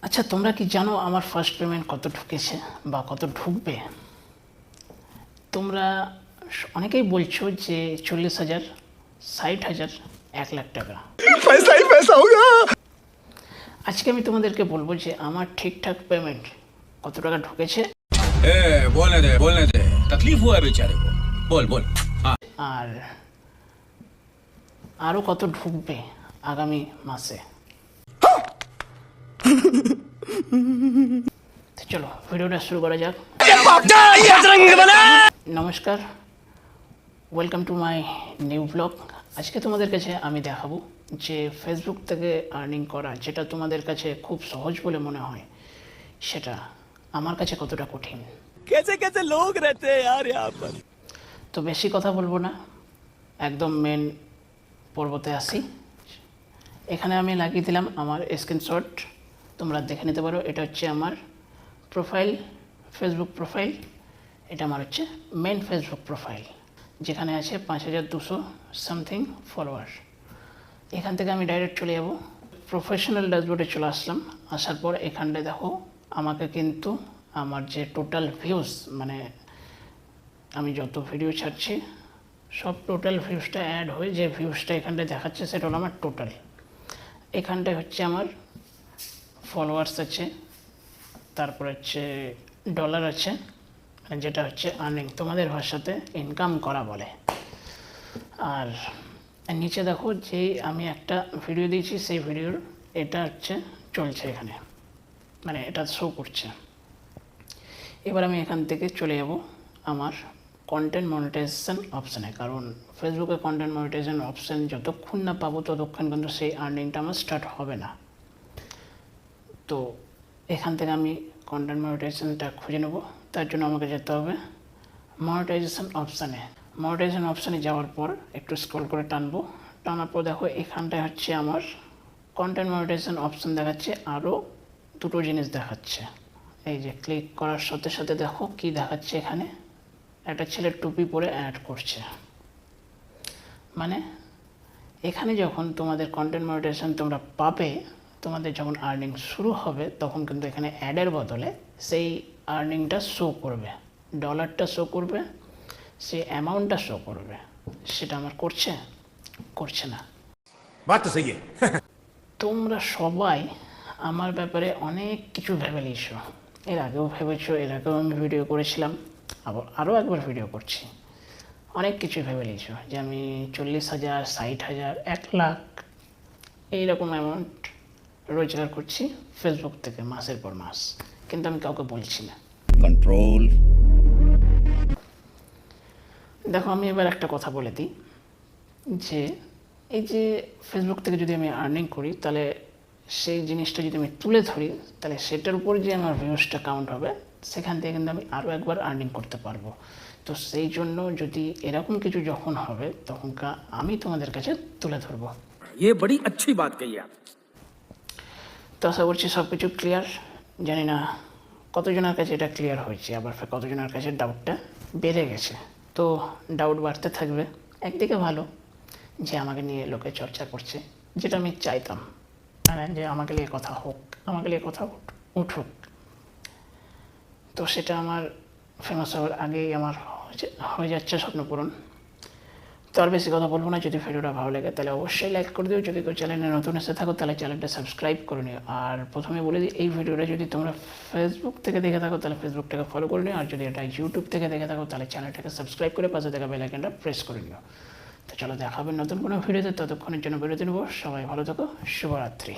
আচ্ছা, তোমরা কি জানো আমার ফার্স্ট পেমেন্ট কত ঢুকেছে বা কত ঢুকবে? তোমরা অনেকেই বলছো যে 40,000, 60,000, 1,00,000 টাকা। पैसा ही पैसा होगा। আজকে আমি তোমাদেরকে বলবো যে আমার ঠিকঠাক পেমেন্ট কত টাকা ঢুকেছে बोलने दे तकलीफ हुआ है बेचारे को। बोल बोल। हाँ। আর আরও কত ঢুকবে আগামী মাসে। তো চলো ভিডিওটা শুরু করা যাক। নমস্কার, welcome to my new blog. আজকে তোমাদের কাছে আমি দেখাবো যে ফেসবুক থেকে আর্নিং করা, যেটা তোমাদের কাছে খুব সহজ বলে মনে হয়, সেটা আমার কাছে কতটা কঠিন। कैसे कैसे लोग रहते हैं यार यहाँ पर। তো বেশি কথা বলবো না, একদম মেন পর্বতে আসি। এখানে আমি লাগিয়ে দিলাম আমার স্ক্রিনশট, তোমরা দেখে নিতে পারো। এটা হচ্ছে আমার প্রোফাইল, ফেসবুক প্রোফাইল। এটা আমার হচ্ছে মেন ফেসবুক প্রোফাইল, যেখানে আছে 5,200 সামথিং ফলোয়ার। এখান থেকে আমি ডাইরেক্ট চলে যাব প্রফেশনাল ড্যাশবোর্ডে। চলে আসলাম, আসার পর এখানটায় দেখো আমাকে কিন্তু আমার যে টোটাল ভিউজ, মানে আমি যত ভিডিও ছাড়ছি সব টোটাল ভিউজটা অ্যাড হয়ে যে ভিউজটা এখানটায় দেখাচ্ছে সেটা হলো আমার টোটাল। এখানটায় হচ্ছে আমার ফলোয়ার্স আছে, তারপর হচ্ছে ডলার আছে, মানে যেটা হচ্ছে আর্নিং, তোমাদের ভাষাতে ইনকাম করা বলে। আর নিচে দেখো যে আমি একটা ভিডিও দিয়েছি, সেই ভিডিওর এটা হচ্ছে চলছে এখানে, মানে এটা শো করছে। এবার আমি এখান থেকে চলে যাব আমার কন্টেন্ট মনিটাইজেশন অপশানে, কারণ ফেসবুকে কন্টেন্ট মনিটাইজেশন অপশান যতক্ষণ না পাবো ততক্ষণ কিন্তু সেই আর্নিংটা আমার স্টার্ট হবে না। তো এখান থেকে আমি কন্টেন্ট মনিটাইজেশনটা খুঁজে নেব। তার জন্য আমাকে যেতে হবে মনিটাইজেশন অপশানে। মনিটাইজেশন অপশানে যাওয়ার পর একটু স্ক্রল করে টানবো। টানার পর দেখো এখানটায় হচ্ছে আমার কন্টেন্ট মনিটাইজেশন অপশান দেখাচ্ছে, আরও দুটো জিনিস দেখাচ্ছে। এই যে ক্লিক করার সাথে সাথে দেখো কি দেখাচ্ছে, এখানে একটা ছেলে টুপি পরে অ্যাড করছে। মানে এখানে যখন তোমাদের কন্টেন্ট মনিটাইজেশন তোমরা পাবে, তোমাদের যখন আর্নিং শুরু হবে, তখন কিন্তু এখানে অ্যাডের বদলে সেই আর্নিংটা শো করবে, ডলারটা শো করবে, সেই অ্যামাউন্টটা শো করবে। সেটা আমার করছে না। बात तो सही है। তোমরা সবাই আমার ব্যাপারে অনেক কিছু ভেবে নিয়েছো, এর আগেও ভেবেছো, এর আগেও আমি ভিডিও করেছিলাম, আবার আরও একবার ভিডিও করছি। অনেক কিছু ভেবে নিয়েছো যে আমি 40,000, 60,000, 1,00,000 এইরকম অ্যামাউন্ট রোজগার করছি ফেসবুক থেকে মাসের পর মাস, কিন্তু আমি কাউকে বলছি না। कंट्रोल। দেখো আমি এবার একটা কথা বলে দিই যে এই যে ফেসবুক থেকে যদি আমি আর্নিং করি, তাহলে সেই জিনিসটা যদি আমি তুলে ধরি, তাহলে সেটার উপর যে আমার ভিউজটা কাউন্ট হবে, সেখান থেকে কিন্তু আমি আরও একবার আর্নিং করতে পারবো। তো সেই জন্য যদি এরকম কিছু যখন হবে, তখন আমি তোমাদের কাছে তুলে ধরবো। ये बड़ी अच्छी बात कही आप। তো আশা করছি সব কিছু ক্লিয়ার। জানি না কতজনের কাছে এটা ক্লিয়ার হয়েছে, আবার কতজনের কাছে ডাউটটা বেড়ে গেছে। তো ডাউট বাড়তে থাকবে, একদিকে ভালো যে আমাকে নিয়ে লোকে চর্চা করছে, যেটা আমি চাইতাম, মানে যে আমাকে নিয়ে কথা হোক, আমাকে নিয়ে কথা উঠুক। তো সেটা আমার ফেমাস হওয়ার আগেই আমার হয়ে যাচ্ছে স্বপ্নপূরণ। তো আর বেশি কথা বলবো না। যদি ভিডিওটা ভালো লাগে তাহলে অবশ্যই লাইক করে দিও। যদি কেউ চ্যানেলে নতুন এসে থাকো তাহলে চ্যানেলটা সাবস্ক্রাইব করে নিও। আর প্রথমে বলে দিই, এই ভিডিওটা যদি তোমরা ফেসবুক থেকে দেখে থাকো তাহলে ফেসবুকটাকে ফলো করে নিও, আর যদি এটা ইউটিউব থেকে দেখে থাকো তাহলে চ্যানেলটাকে সাবস্ক্রাইব করে পাশে থাকা বেল আইকনটা প্রেস করে নিও। তো চলো দেখাবেন নতুন কোনো ভিডিওতে, ততক্ষণের জন্য বিরতি নেবো। সবাই ভালো থাকো, শুভরাত্রি।